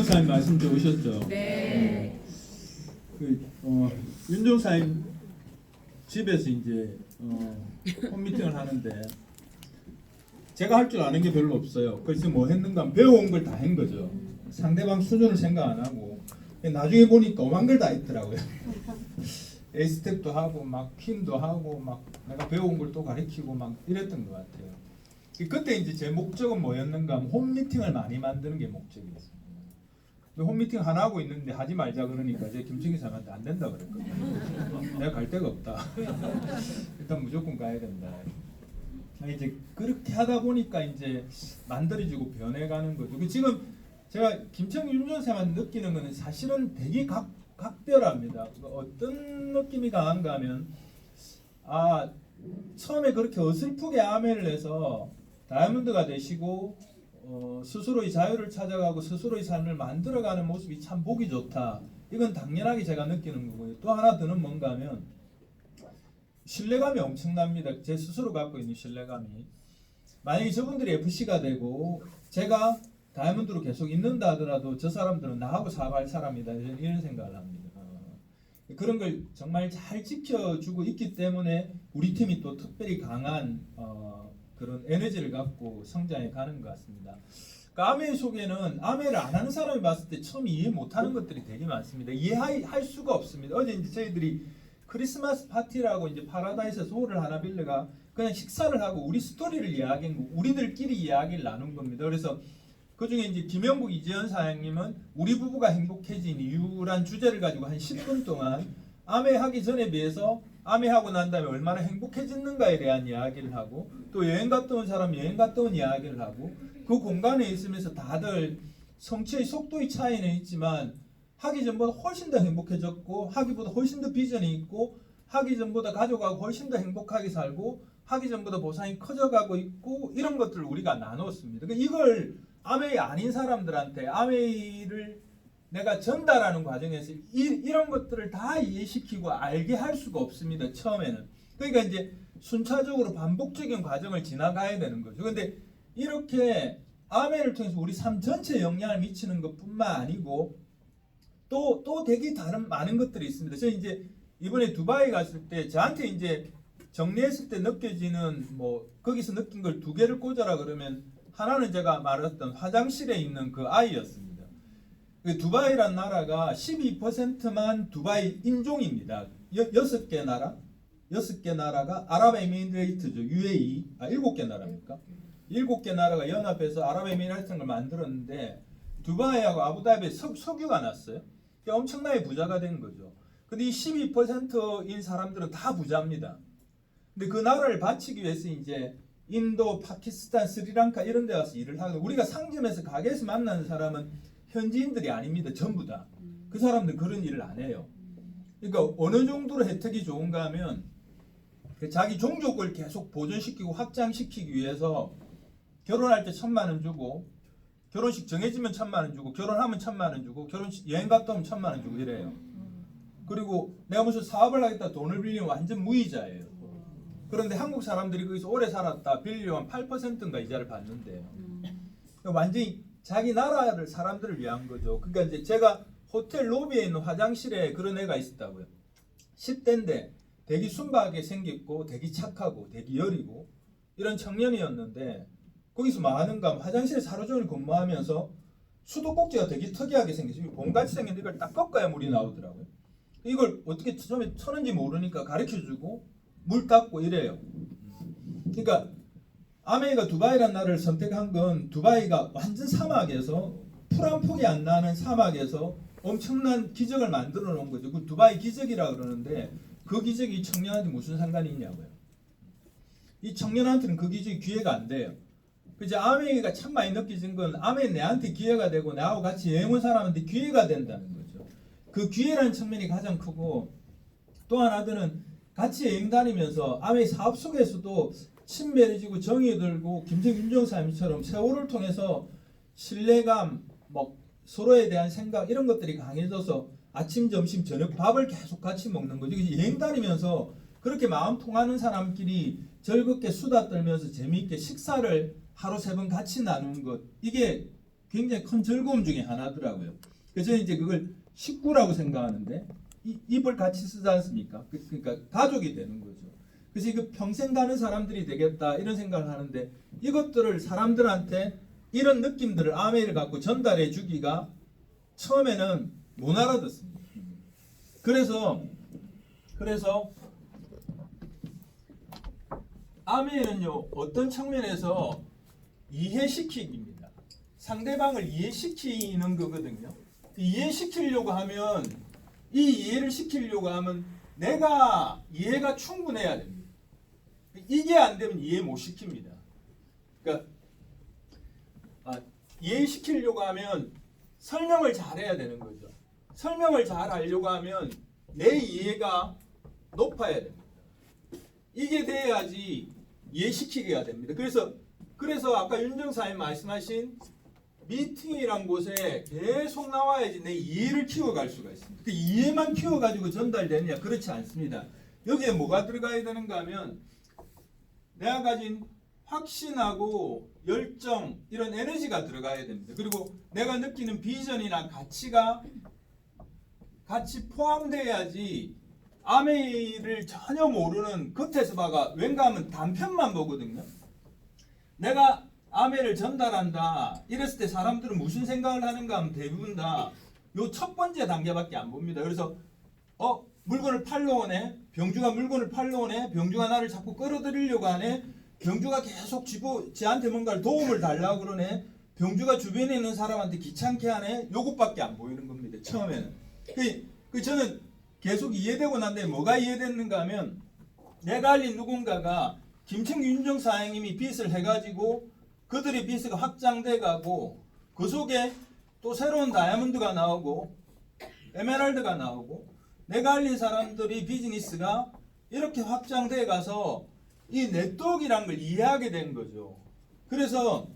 박사님 말씀 좋으셨죠? 네. 윤 종사님 집에서 이제 홈미팅을 하는데 제가 할 줄 아는 게 별로 없어요. 그래서 뭐 했는가 하면 배워온 걸 다 한 거죠. 상대방 수준을 생각 안 하고 나중에 보니까 오만 걸 다 했더라고요. A스텝도 하고 막 퀸도 하고 막 내가 배워온 걸 또 가르치고 막 이랬던 것 같아요. 그때 이제 제 목적은 뭐였는가 하면 홈미팅을 많이 만드는 게 목적이었어요. 홈미팅 하나 하고 있는데 하지 말자 그러니까 제 김충희 사람한테 안 된다 그랬거든요. 내가 갈 데가 없다. 일단 무조건 가야 된다. 이제 그렇게 하다 보니까 이제 만들어지고 변해가는 거죠. 지금 제가 김충희 윤전사만 느끼는 거는 사실은 되게 각별합니다. 어떤 느낌이 강한가 하면 처음에 그렇게 어설프게 아멘을 해서 다이아몬드가 되시고 스스로의 자유를 찾아가고 스스로의 삶을 만들어가는 모습이 참 보기 좋다. 이건 당연하게 제가 느끼는 거고요. 또 하나 더는 뭔가 하면 신뢰감이 엄청납니다. 제 스스로 갖고 있는 신뢰감이. 만약에 저분들이 FC가 되고 제가 다이아몬드로 계속 있는다 하더라도 저 사람들은 나하고 사업할 사람이다. 이런 생각을 합니다. 그런 걸 정말 잘 지켜주고 있기 때문에 우리 팀이 또 특별히 강한 그런 에너지를 갖고 성장해 가는 것 같습니다. 그러니까 아메 속에는 아메를 안 하는 사람이 봤을 때 처음 이해 못하는 것들이 되게 많습니다. 이해할 수가 없습니다. 어제 이제 저희들이 크리스마스 파티라고 이제 파라다이스에서 홀을 하나 빌려가 그냥 식사를 하고 우리 스토리를 이야기한 거, 우리들끼리 이야기를 나눈 겁니다. 그래서 그 중에 이제 김영국 이재현 사장님은 우리 부부가 행복해진 이유란 주제를 가지고 한 10분 동안 아메하기 전에 비해서 아메하고 난 다음에 얼마나 행복해졌는가에 대한 이야기를 하고 또 여행 갔다 온 사람 여행 갔다 온 이야기를 하고 그 공간에 있으면서 다들 성취의 속도의 차이는 있지만 하기 전보다 훨씬 더 행복해졌고 하기보다 훨씬 더 비전이 있고 하기 전보다 가족하고 훨씬 더 행복하게 살고 하기 전보다 보상이 커져가고 있고 이런 것들을 우리가 나눴습니다. 그러니까 이걸 아메이 아닌 사람들한테 아메이를 내가 전달하는 과정에서 이런 것들을 다 이해시키고 알게 할 수가 없습니다. 처음에는. 그러니까 이제 순차적으로 반복적인 과정을 지나가야 되는 거죠. 그런데 이렇게 아멘을 통해서 우리 삶 전체에 영향을 미치는 것뿐만 아니고 또 되게 다른 많은 것들이 있습니다. 저 이제 이번에 두바이 갔을 때 저한테 이제 정리했을 때 느껴지는 뭐 거기서 느낀 걸 두 개를 꽂아라 그러면 하나는 제가 말했던 화장실에 있는 그 아이였습니다. 두바이란 나라가 12%만 두바이 인종입니다. 6개 나라? 6개 나라가 아랍에미레이트죠. UAE. 7개 나라입니까? 7개 나라가 연합해서 아랍에미레이트라는 걸 만들었는데 두바이하고 아부다비에 석유가 났어요. 엄청나게 부자가 된 거죠. 근데 이 12%인 사람들은 다 부자입니다. 근데 그 나라를 바치기 위해서 이제 인도, 파키스탄, 스리랑카 이런 데 가서 일을 하고 우리가 상점에서 가게에서 만나는 사람은 현지인들이 아닙니다. 전부 다. 그 사람들 그런 일을 안 해요. 그러니까 어느 정도로 혜택이 좋은가 하면 자기 종족을 계속 보존시키고 확장시키기 위해서 결혼할 때 1,000만 원 주고 결혼식 정해지면 1,000만 원 주고 결혼하면 1,000만 원 주고 결혼식 여행 갔다 오면 1,000만 원 주고 이래요. 그리고 내가 무슨 사업을 하겠다 돈을 빌리면 완전 무이자예요. 그런데 한국 사람들이 거기서 오래 살았다 빌리면 8%인가 이자를 받는데요. 완전히 자기 나라를 사람들을 위한 거죠. 그러니까 이제 제가 호텔 로비에 있는 화장실에 그런 애가 있었다고요. 10대인데 되게 순박하게 생겼고 되게 착하고 되게 여리고 이런 청년이었는데 거기서 뭐 하는가 하면 화장실에 하루 종일 근무하면서 수도꼭지가 되게 특이하게 생겼어요. 봉같이 생겼는데 이걸 딱 꺾어야 물이 나오더라고요. 이걸 어떻게 처음에 쳐는지 모르니까 가르쳐주고 물 닦고 이래요. 그러니까 아메이가 두바이라는 나라를 선택한 건 두바이가 완전 사막에서 풀 한 폭이 안 나는 사막에서 엄청난 기적을 만들어 놓은 거죠. 그 두바이 기적이라 그러는데 그 기적이 이 청년한테 무슨 상관이 있냐고요. 이 청년한테는 그 기적이 기회가 안 돼요. 그죠? 아메이가 참 많이 느껴진 건 아메이 내한테 기회가 되고 나하고 같이 여행 온 사람한테 기회가 된다는 거죠. 그 기회라는 측면이 가장 크고 또 하나는 같이 여행 다니면서 아메이 사업 속에서도 친밀해지고 정이 들고 김정인 윤종사님처럼 세월을 통해서 신뢰감, 뭐 서로에 대한 생각 이런 것들이 강해져서 아침, 점심, 저녁 밥을 계속 같이 먹는 거죠. 여행 다니면서 그렇게 마음 통하는 사람끼리 즐겁게 수다 떨면서 재미있게 식사를 하루 3번 같이 나누는 것 이게 굉장히 큰 즐거움 중에 하나더라고요. 그래서 저는 이제 그걸 식구라고 생각하는데 입을 같이 쓰지 않습니까? 그러니까 가족이 되는 거죠. 그래서 이거 평생 가는 사람들이 되겠다 이런 생각을 하는데 이것들을 사람들한테 이런 느낌들을 아메이를 갖고 전달해 주기가 처음에는 못 알아듣습니다. 그래서 아메이는요 어떤 측면에서 이해시키기입니다. 상대방을 이해시키는 거거든요. 이해시키려고 하면 이 이해를 시키려고 하면 내가 이해가 충분해야 됩니다. 이게 안 되면 이해 못 시킵니다. 그러니까 이해시키려고 하면 설명을 잘해야 되는 거죠. 설명을 잘 하려고 하면 내 이해가 높아야 됩니다. 이게 돼야지 이해시키게가 됩니다. 그래서 아까 윤정사님 말씀하신 미팅이란 곳에 계속 나와야지 내 이해를 키워갈 수가 있습니다. 그 이해만 키워가지고 전달되느냐? 그렇지 않습니다. 여기에 뭐가 들어가야 되는가 하면 내가 가진 확신하고 열정 이런 에너지가 들어가야 됩니다. 그리고 내가 느끼는 비전이나 가치가 같이 포함돼야지 아메이를 전혀 모르는 겉에서 봐가 왠가 하면 단편만 보거든요. 내가 아메이를 전달한다 이랬을 때 사람들은 무슨 생각을 하는가 하면 대부분 다 요 첫 번째 단계밖에 안 봅니다. 그래서 물건을 팔러 오네. 병주가 물건을 팔러 오네. 병주가 나를 자꾸 끌어들이려고 하네. 병주가 계속 지한테 뭔가를 도움을 달라고 그러네. 병주가 주변에 있는 사람한테 귀찮게 하네. 요것밖에 안 보이는 겁니다. 처음에는. 저는 계속 이해되고 난 다음에 뭐가 이해됐는가 하면 내가 알린 누군가가 김청규 윤정사장님이 빚을 해가지고 그들의 빚이 확장돼 가고 그 속에 또 새로운 다이아몬드가 나오고 에메랄드가 나오고 내가 알린 사람들이 비즈니스가 이렇게 확장돼 가서 이 네트워크라는 걸 이해하게 된 거죠. 그래서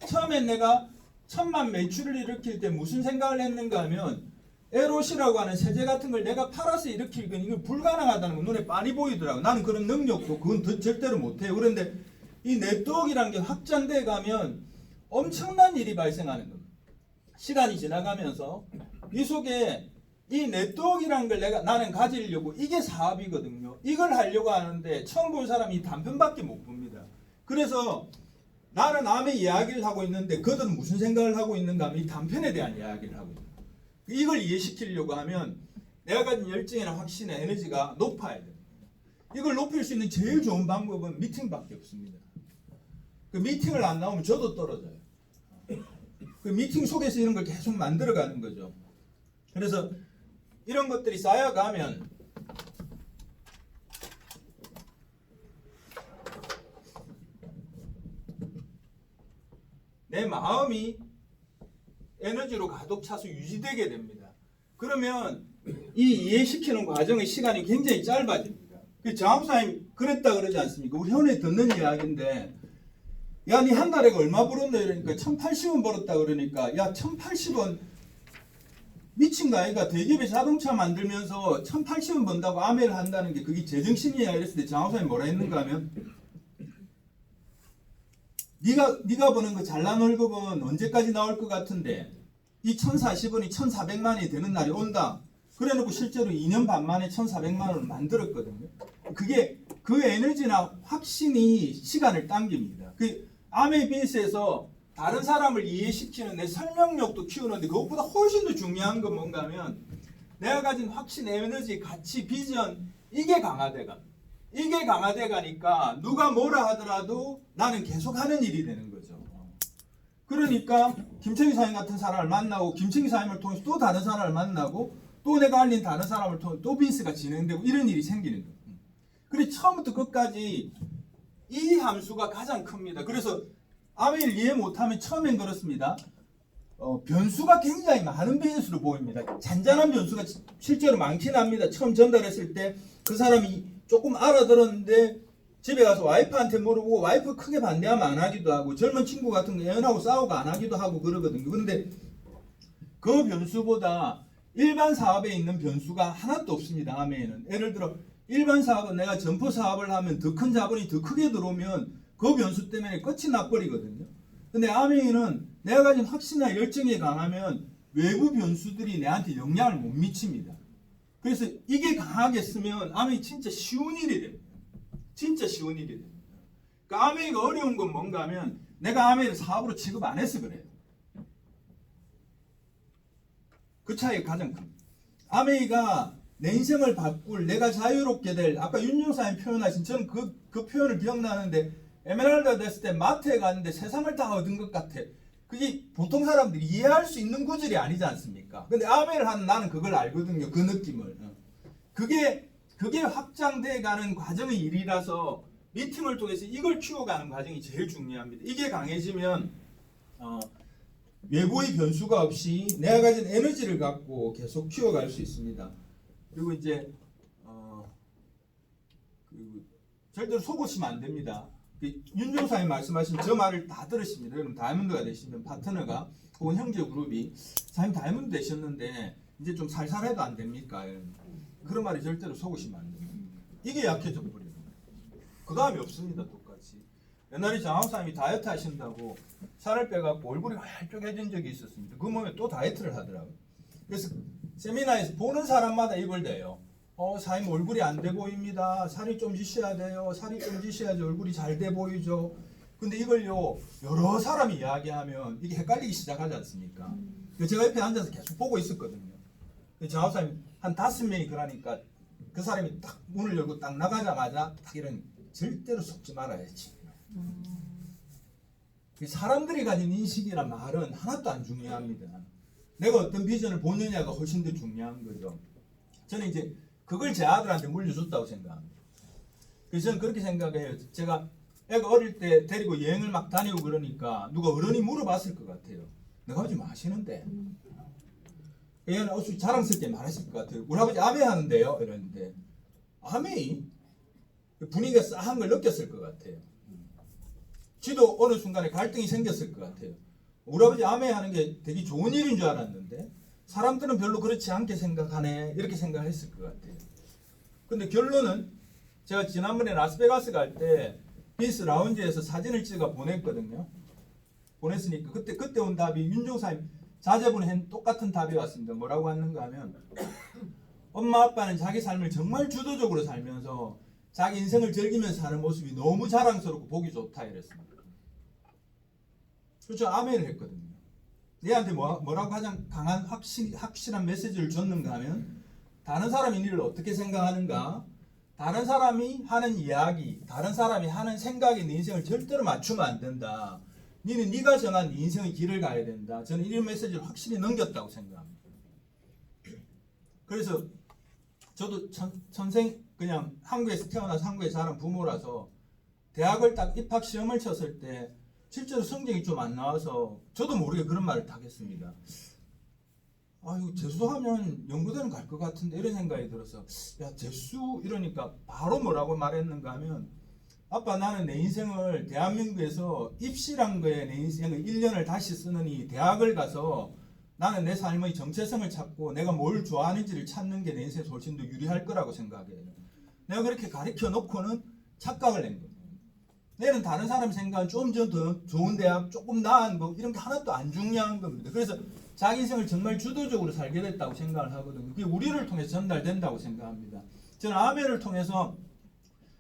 처음엔 내가 1000만 매출을 일으킬 때 무슨 생각을 했는가 하면 에롯이라고 하는 세제 같은 걸 내가 팔아서 일으킬 건 이거 불가능하다는 거 눈에 빤히 보이더라고. 나는 그런 능력도 그건 절대로 못해요. 그런데 이 네트워크라는 게 확장돼 가면 엄청난 일이 발생하는 겁니다. 시간이 지나가면서 이 속에 이 네트워크라는 걸 나는 가지려고 이게 사업이거든요. 이걸 하려고 하는데 처음 본 사람이 단편밖에 못 봅니다. 그래서 나는 남의 이야기를 하고 있는데 그들은 무슨 생각을 하고 있는가 하면 이 단편에 대한 이야기를 하고 있습니다. 이걸 이해시키려고 하면 내가 가진 열정이나 확신이나 에너지가 높아야 됩니다. 이걸 높일 수 있는 제일 좋은 방법은 미팅밖에 없습니다. 그 미팅을 안 나오면 저도 떨어져요. 그 미팅 속에서 이런 걸 계속 만들어가는 거죠. 그래서 이런 것들이 쌓여가면 내 마음이 에너지로 가득 차서 유지되게 됩니다. 그러면 이 이해시키는 과정의 시간이 굉장히 짧아집니다. 장학사님 그랬다 그러지 않습니까? 우리 현에 듣는 이야기인데 야, 니 한 달에 얼마 벌었나 이러니까 1080원 벌었다 그러니까 야 1080원 미친 거 아이가? 대기업에 자동차 만들면서 1080원 번다고 아메를 한다는 게 그게 제정신이야 이랬을 때 장학사님 뭐라 했는가 하면 네가 버는 그 잘난 월급은 언제까지 나올 것 같은데 이 1040원이 1400만이 되는 날이 온다. 그래놓고 실제로 2년 반 만에 1400만 원을 만들었거든요. 그게 그 에너지나 확신이 시간을 당깁니다. 그 아메 비즈니스에서 다른 사람을 이해시키는 내 설명력도 키우는데 그것보다 훨씬 더 중요한 건 뭔가 하면 내가 가진 확신, 에너지, 가치, 비전 이게 강화돼갑니다. 이게 강화돼 가니까 누가 뭐라 하더라도 나는 계속 하는 일이 되는 거죠. 그러니까 김청기 사장님 같은 사람을 만나고 김청기 사장님을 통해서 또 다른 사람을 만나고 또 내가 알린 다른 사람을 통해 또 비즈니스가 진행되고 이런 일이 생기는 거예요. 그래서 처음부터 끝까지 이 함수가 가장 큽니다. 그래서 아메를 이해 못하면 처음엔 그렇습니다. 변수가 굉장히 많은 비즈니스로 보입니다. 잔잔한 변수가 실제로 많긴 합니다. 처음 전달했을 때 그 사람이 조금 알아들었는데 집에 가서 와이프한테 물어보고 와이프 크게 반대하면 안 하기도 하고 젊은 친구 같은 거 애원하고 싸우고 안 하기도 하고 그러거든요. 그런데 그 변수보다 일반 사업에 있는 변수가 하나도 없습니다. 아메에는. 예를 들어 일반 사업은 내가 점포 사업을 하면 더 큰 자본이 더 크게 들어오면 그 변수 때문에 끝이 나버리거든요. 근데 아메이는 내가 가진 확신이나 열정이 강하면 외부 변수들이 내한테 영향을 못 미칩니다. 그래서 이게 강하게 쓰면 아메이 진짜 쉬운 일이 됩니다. 진짜 쉬운 일이 됩니다. 그러니까 아메이가 어려운 건 뭔가 하면 내가 아메이를 사업으로 취급 안 해서 그래요. 그 차이가 가장 큽니다. 아메이가 내 인생을 바꿀, 내가 자유롭게 될, 아까 윤종사님 표현하신, 저는 그 표현을 기억나는데, 에메랄드가 됐을 때 마트에 갔는데 세상을 다 얻은 것 같아. 그게 보통 사람들이 이해할 수 있는 구절이 아니지 않습니까? 근데 아메이를 하는 나는 그걸 알거든요. 그 느낌을. 그게 확장돼 가는 과정의 일이라서 미팅을 통해서 이걸 키워가는 과정이 제일 중요합니다. 이게 강해지면 외부의 변수가 없이 내가 가진 에너지를 갖고 계속 키워갈 수 있습니다. 그리고 이제 절대로 속으시면 안 됩니다. 윤종사님 말씀하신 저 말을 다 들으십니다. 여러분 다이아몬드가 되시면 파트너가 혹은 형제 그룹이 사장님 다이아몬드 되셨는데 이제 좀 살살해도 안 됩니까? 그런 말이 절대로 속으시면 안 됩니다. 이게 약해져 버려요. 그 다음이 없습니다. 똑같이. 옛날에 장학사님이 다이어트 하신다고 살을 빼갖고 얼굴이 활쪽해진 적이 있었습니다. 그 몸에 또 다이어트를 하더라고요. 그래서 세미나에서 보는 사람마다 이걸 대요. 사장님 얼굴이 안 돼 보입니다. 살이 좀 찌셔야 돼요. 살이 좀 찌셔야지 얼굴이 잘 돼 보이죠. 근데 이걸요 여러 사람이 이야기하면 이게 헷갈리기 시작하지 않습니까? 제가 옆에 앉아서 계속 보고 있었거든요. 장학사님 한 5명이 그러니까 그 사람이 딱 문을 열고 딱 나가자마자 딱 이런 절대로 속지 말아야지. 사람들이 가진 인식이나 말은 하나도 안 중요합니다. 내가 어떤 비전을 보느냐가 훨씬 더 중요한 거죠. 저는 이제 그걸 제 아들한테 물려줬다고 생각합니다. 그래서 저는 그렇게 생각해요. 제가 애가 어릴 때 데리고 여행을 막 다니고 그러니까 누가 어른이 물어봤을 것 같아요. 내가 아버지 뭐 하시는데? 얘는 어수 자랑스럽게 말했을 것 같아요. 우리 아버지 아메 하는데요? 이랬는데 아메이? 분위기가 싸한 걸 느꼈을 것 같아요. 지도 어느 순간에 갈등이 생겼을 것 같아요. 우리 아버지 아메 하는 게 되게 좋은 일인 줄 알았는데 사람들은 별로 그렇지 않게 생각하네 이렇게 생각했을 것 같아요. 근데 결론은 제가 지난번에 라스베가스 갈 때 비스 라운지에서 사진을 찍어 보냈거든요. 보냈으니까 그때 온 답이 윤종사님 자제분이 똑같은 답이 왔습니다. 뭐라고 왔는가 하면 엄마 아빠는 자기 삶을 정말 주도적으로 살면서 자기 인생을 즐기면서 사는 모습이 너무 자랑스럽고 보기 좋다 이랬습니다. 그렇죠. 아멘을 했거든요. 얘한테 뭐라고 가장 강한 확실한 메시지를 줬는가 하면 다른 사람이 니를 어떻게 생각하는가, 다른 사람이 하는 이야기, 다른 사람이 하는 생각에 네 인생을 절대로 맞추면 안 된다. 니는 네가 정한 네 인생의 길을 가야 된다. 저는 이런 메시지를 확실히 넘겼다고 생각합니다. 그래서 저도 천생 그냥 한국에서 태어나서 한국에 자란 부모라서 대학을 딱 입학 시험을 쳤을 때 실제로 성적이 좀 안 나와서 저도 모르게 그런 말을 딱 했습니다. 이거 재수하면 연구대는 갈 것 같은데 이런 생각이 들어서 야 재수 이러니까 바로 뭐라고 말했는가 하면 아빠 나는 내 인생을 대한민국에서 입시란 거에 내 인생을 1년을 다시 쓰느니 대학을 가서 나는 내 삶의 정체성을 찾고 내가 뭘 좋아하는지를 찾는 게 내 인생에 훨씬 더 유리할 거라고 생각해요. 내가 그렇게 가르쳐 놓고는 착각을 낸 거예요. 내는 다른 사람 생각은 좀 더 좋은 대학, 조금 나은 거 이런 게 하나도 안 중요한 겁니다. 그래서 자기 인생을 정말 주도적으로 살게 됐다고 생각을 하거든요. 그게 우리를 통해서 전달된다고 생각합니다. 저는 아멘을 통해서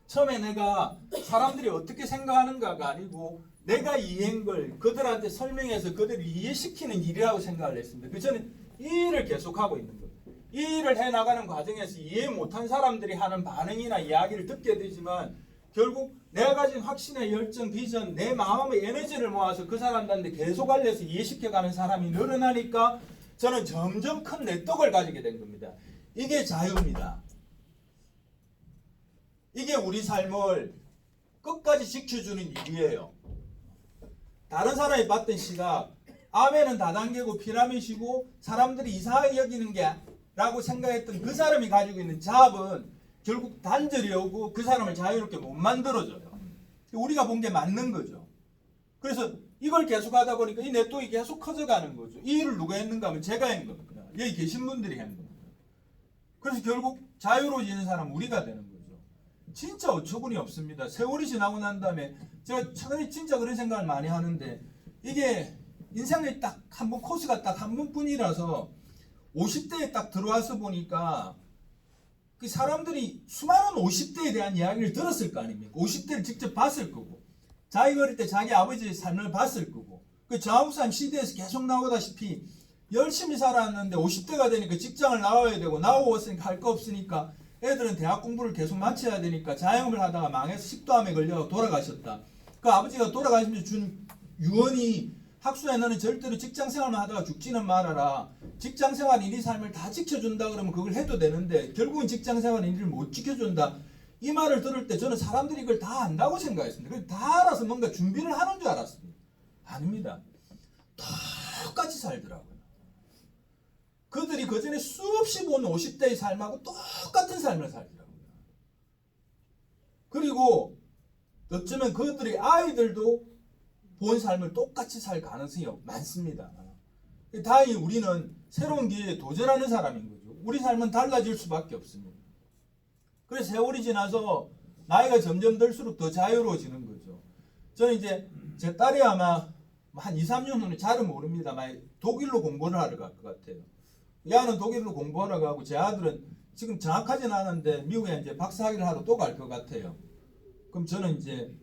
처음에 내가 사람들이 어떻게 생각하는가가 아니고 내가 이해한 걸 그들한테 설명해서 그들을 이해시키는 일이라고 생각을 했습니다. 그래서 저는 이 일을 계속하고 있는 거예요. 이 일을 해나가는 과정에서 이해 못한 사람들이 하는 반응이나 이야기를 듣게 되지만 결국 내가 가진 확신의 열정, 비전, 내 마음의 에너지를 모아서 그 사람들한테 계속 알려서 이해시켜가는 사람이 늘어나니까 저는 점점 큰 네트워크를 가지게 된 겁니다. 이게 자유입니다. 이게 우리 삶을 끝까지 지켜주는 일이에요. 다른 사람이 봤던 시각, 아멘은 다단계고 피라밋이고 사람들이 이상하게 여기는 게 라고 생각했던 그 사람이 가지고 있는 잡은 결국 단절이 오고 그 사람을 자유롭게 못 만들어줘요. 우리가 본 게 맞는 거죠. 그래서 이걸 계속 하다 보니까 이 네트워크가 계속 커져가는 거죠. 이 일을 누가 했는가 하면 제가 한 겁니다. 여기 계신 분들이 한 겁니다. 그래서 결국 자유로워지는 사람은 우리가 되는 거죠. 진짜 어처구니 없습니다. 세월이 지나고 난 다음에 제가 차라리 진짜 그런 생각을 많이 하는데 이게 인생의 딱 한 번 코스가 딱 한 번뿐이라서 50대에 딱 들어와서 보니까 그 사람들이 수많은 50대에 대한 이야기를 들었을 거 아닙니까? 50대를 직접 봤을 거고 자기가 어릴 때 자기 아버지의 삶을 봤을 거고 그 저하부산 시대에서 계속 나오다시피 열심히 살았는데 50대가 되니까 직장을 나와야 되고 나오었으니까 할 거 없으니까 애들은 대학 공부를 계속 마쳐야 되니까 자영업을 하다가 망해서 식도암에 걸려 돌아가셨다. 그 아버지가 돌아가시면서 준 유언이 학수야 너는 절대로 직장생활만 하다가 죽지는 말아라. 직장생활 일이 삶을 다 지켜준다 그러면 그걸 해도 되는데 결국은 직장생활 일을 못 지켜준다. 이 말을 들을 때 저는 사람들이 이걸 다 안다고 생각했습니다. 그래서 다 알아서 뭔가 준비를 하는 줄 알았습니다. 아닙니다. 똑같이 살더라고요. 그들이 그전에 수없이 본 50대의 삶하고 똑같은 삶을 살더라고요. 그리고 어쩌면 그들의 아이들도 본 삶을 똑같이 살 가능성이 많습니다. 다행히 우리는 새로운 기회에 도전하는 사람인 거죠. 우리 삶은 달라질 수밖에 없습니다. 그래서 세월이 지나서 나이가 점점 들수록 더 자유로워지는 거죠. 저는 이제 제 딸이 아마 한 2, 3년 후는 잘은 모릅니다만 독일로 공부를 하러 갈 것 같아요. 얘는 독일로 공부하러 가고 제 아들은 지금 정확하진 않은데 미국에 이제 박사학위를 하러 또 갈 것 같아요. 그럼 저는 이제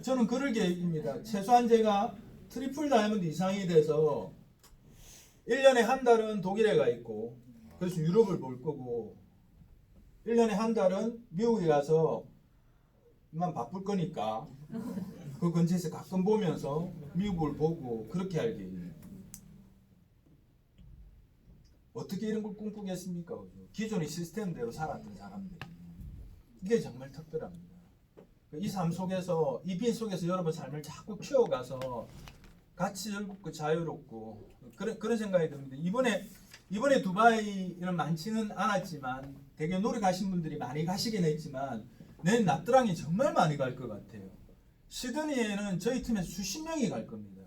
저는 그럴 계획입니다. 최소한 제가 트리플 다이아몬드 이상이 돼서 1년에 한 달은 독일에 가 있고 그래서 유럽을 볼 거고 1년에 한 달은 미국에 가서 만 바쁠 거니까 그 근처에서 가끔 보면서 미국을 보고 그렇게 할 계획입니다. 어떻게 이런 걸 꿈꾸겠습니까? 기존의 시스템대로 살았던 사람들이 이게 정말 특별합니다. 이 삶 속에서 이 빈 속에서 여러분 삶을 자꾸 키워가서 같이 즐겁고 자유롭고 그런 생각이 듭니다. 이번에 두바이는 많지는 않았지만 되게 노력하신 분들이 많이 가시긴 했지만 내년 납드랑이 정말 많이 갈 것 같아요. 시드니에는 저희 팀에서 수십 명이 갈 겁니다.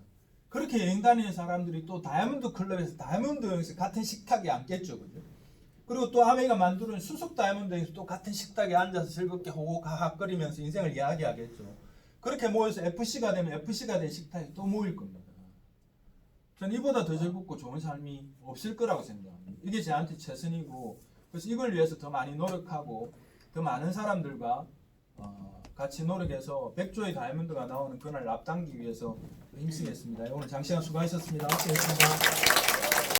그렇게 여행 다니는 사람들이 또 다이아몬드 클럽에서 다이아몬드 여행에서 같은 식탁에 앉겠죠. 그죠? 그리고 또 아메이가 만드는 수석 다이아몬드 여행에서 또 같은 식탁에 앉아서 즐겁게 호호하학거리면서 인생을 이야기하겠죠. 그렇게 모여서 FC가 되면 FC가 된 식탁에 또 모일 겁니다. 전 이보다 더 즐겁고 좋은 삶이 없을 거라고 생각합니다. 이게 저한테 최선이고 그래서 이걸 위해서 더 많이 노력하고 더 많은 사람들과 같이 노력해서 100조의 다이아몬드가 나오는 그날 앞당기기 위해서 힘쓰겠습니다. 오늘 장시간 수고하셨습니다. 고맙습니다.